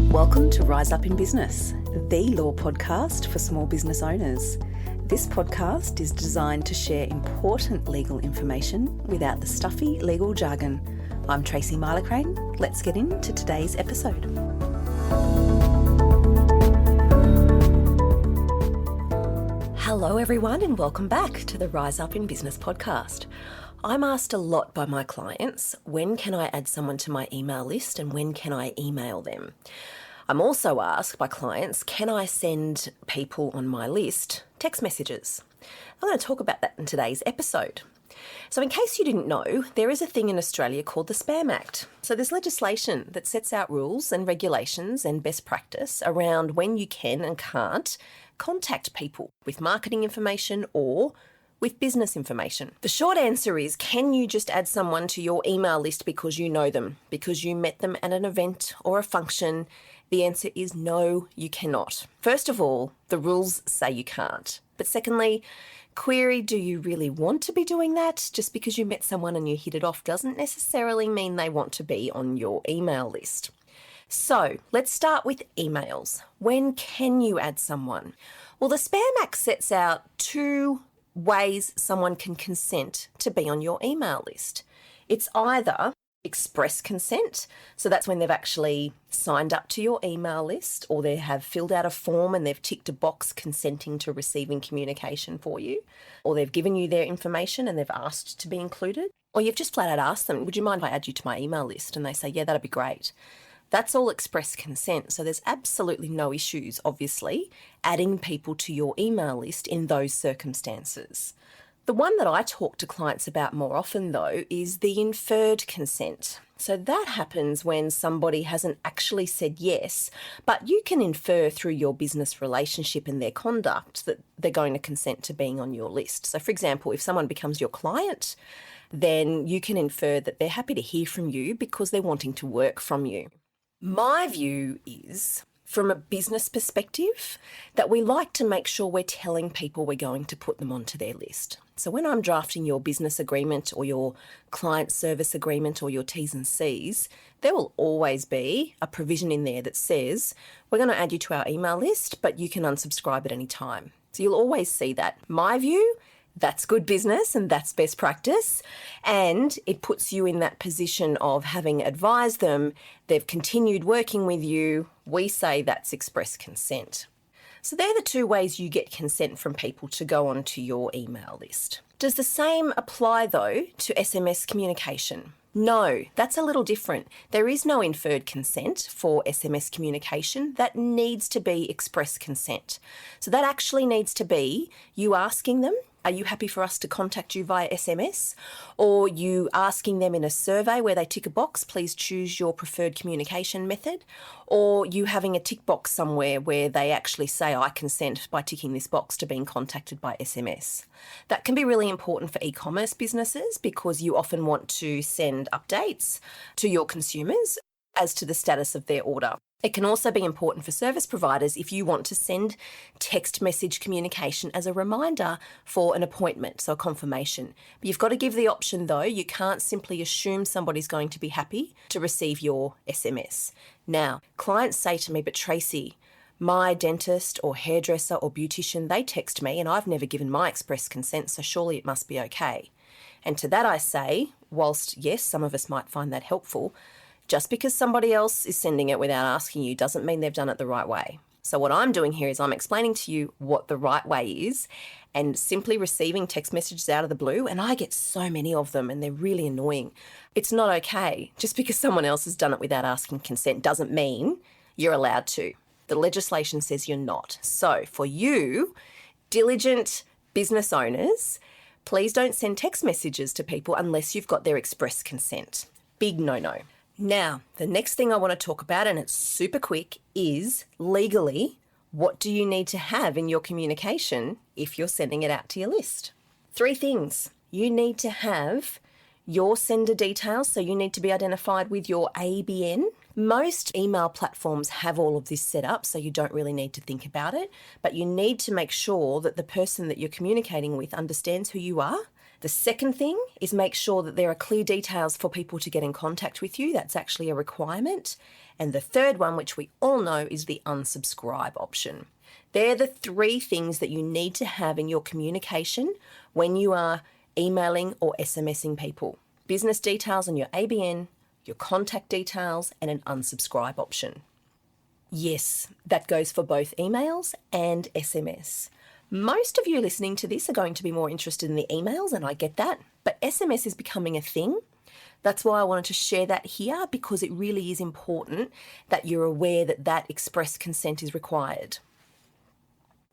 Welcome to Rise Up in Business, the law podcast for small business owners. This podcast is designed to share important legal information without the stuffy legal jargon. I'm Tracy Milacrane. Let's get into today's episode. Hello everyone and welcome back to the Rise Up in Business podcast. I'm asked a lot by my clients, when can I add someone to my email list and when can I email them? I'm also asked by clients, can I send people on my list text messages? I'm going to talk about that in today's episode. So in case you didn't know, there is a thing in Australia called the Spam Act. So there's legislation that sets out rules and regulations and best practice around when you can and can't contact people with marketing information or with business information. The short answer is, can you just add someone to your email list because you know them, because you met them at an event or a function? The answer is no, you cannot. First of all, the rules say you can't. But secondly, query, do you really want to be doing that? Just because you met someone and you hit it off doesn't necessarily mean they want to be on your email list. So let's start with emails. When can you add someone? Well, the Spam Act sets out two ways someone can consent to be on your email list. It's either express consent, so that's when they've actually signed up to your email list or they have filled out a form and they've ticked a box consenting to receiving communication for you, or they've given you their information and they've asked to be included, or you've just flat out asked them, would you mind if I add you to my email list? And they say, yeah, that'd be great. That's all express consent, so there's absolutely no issues, obviously, adding people to your email list in those circumstances. The one that I talk to clients about more often, though, is the inferred consent. So that happens when somebody hasn't actually said yes, but you can infer through your business relationship and their conduct that they're going to consent to being on your list. So, for example, if someone becomes your client, then you can infer that they're happy to hear from you because they're wanting to work from you. My view is, from a business perspective, that we like to make sure we're telling people we're going to put them onto their list. So when I'm drafting your business agreement or your client service agreement or your T's and C's, there will always be a provision in there that says, we're going to add you to our email list, but you can unsubscribe at any time. So you'll always see that. My view, that's good business and that's best practice, and it puts you in that position of having advised them, they've continued working with you, we say that's express consent. So they're the two ways you get consent from people to go onto your email list. Does the same apply though to SMS communication? No, that's a little different. There is no inferred consent for SMS communication. That needs to be express consent. So that actually needs to be you asking them, are you happy for us to contact you via SMS? Or you asking them in a survey where they tick a box, please choose your preferred communication method. Or you having a tick box somewhere where they actually say, I consent by ticking this box to being contacted by SMS. That can be really important for e-commerce businesses because you often want to send updates to your consumers as to the status of their order. It can also be important for service providers if you want to send text message communication as a reminder for an appointment, so a confirmation. But you've got to give the option though. You can't simply assume somebody's going to be happy to receive your SMS. Now, clients say to me, but Tracy, my dentist or hairdresser or beautician, they text me and I've never given my express consent, so surely it must be okay. And to that I say, whilst yes, some of us might find that helpful, just because somebody else is sending it without asking you doesn't mean they've done it the right way. So what I'm doing here is I'm explaining to you what the right way is, and simply receiving text messages out of the blue, and I get so many of them and they're really annoying. It's not okay. Just because someone else has done it without asking consent doesn't mean you're allowed to. The legislation says you're not. So for you, diligent business owners, please don't send text messages to people unless you've got their express consent. Big no-no. Now, the next thing I want to talk about, and it's super quick, is legally, what do you need to have in your communication if you're sending it out to your list? 3 things. You need to have your sender details, so you need to be identified with your ABN. Most email platforms have all of this set up, so you don't really need to think about it, but you need to make sure that the person that you're communicating with understands who you are The second thing is make sure that there are clear details for people to get in contact with you. That's actually a requirement. And the third one, which we all know, is the unsubscribe option. They're the three things that you need to have in your communication when you are emailing or SMSing people. Business details on your ABN, your contact details, and an unsubscribe option. Yes, that goes for both emails and SMS. Most of you listening to this are going to be more interested in the emails, and I get that, but SMS is becoming a thing. That's why I wanted to share that here, because it really is important that you're aware that that express consent is required.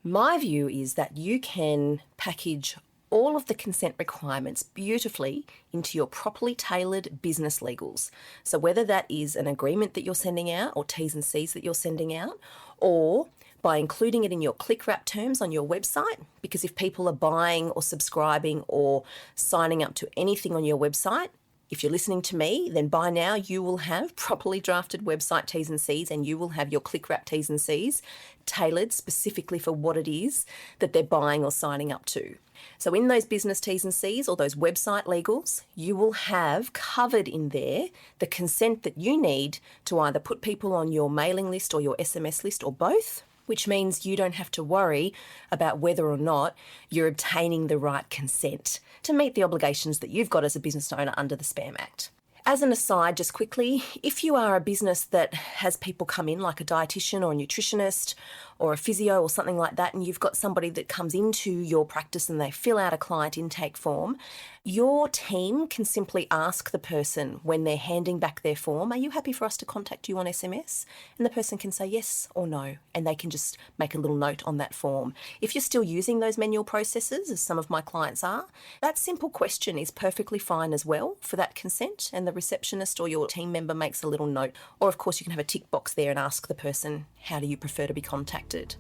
My view is that you can package all of the consent requirements beautifully into your properly tailored business legals. So whether that is an agreement that you're sending out or T's and C's that you're sending out, or by including it in your click wrap terms on your website, because if people are buying or subscribing or signing up to anything on your website, if you're listening to me, then by now you will have properly drafted website T's and C's, and you will have your click wrap T's and C's tailored specifically for what it is that they're buying or signing up to. So in those business T's and C's or those website legals, you will have covered in there the consent that you need to either put people on your mailing list or your SMS list or both, which means you don't have to worry about whether or not you're obtaining the right consent to meet the obligations that you've got as a business owner under the Spam Act. As an aside, just quickly, if you are a business that has people come in like a dietitian or a nutritionist or a physio or something like that, and you've got somebody that comes into your practice and they fill out a client intake form, your team can simply ask the person when they're handing back their form, are you happy for us to contact you on SMS? And the person can say yes or no, and they can just make a little note on that form. If you're still using those manual processes, as some of my clients are, that simple question is perfectly fine as well for that consent, and the receptionist or your team member makes a little note. Or of course you can have a tick box there and ask the person, how do you prefer to be contacted?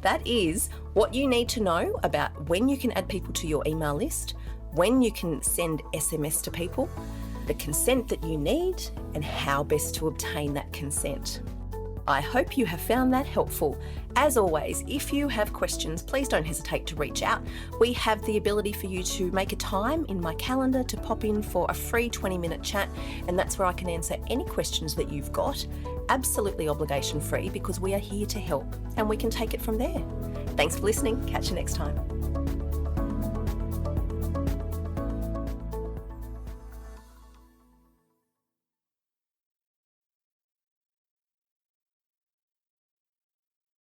That is what you need to know about when you can add people to your email list, when you can send SMS to people, the consent that you need, and how best to obtain that consent. I hope you have found that helpful. As always, if you have questions, please don't hesitate to reach out. We have the ability for you to make a time in my calendar to pop in for a free 20-minute chat, and that's where I can answer any questions that you've got, absolutely obligation free, because we are here to help and we can take it from there. Thanks for listening. Catch you next time.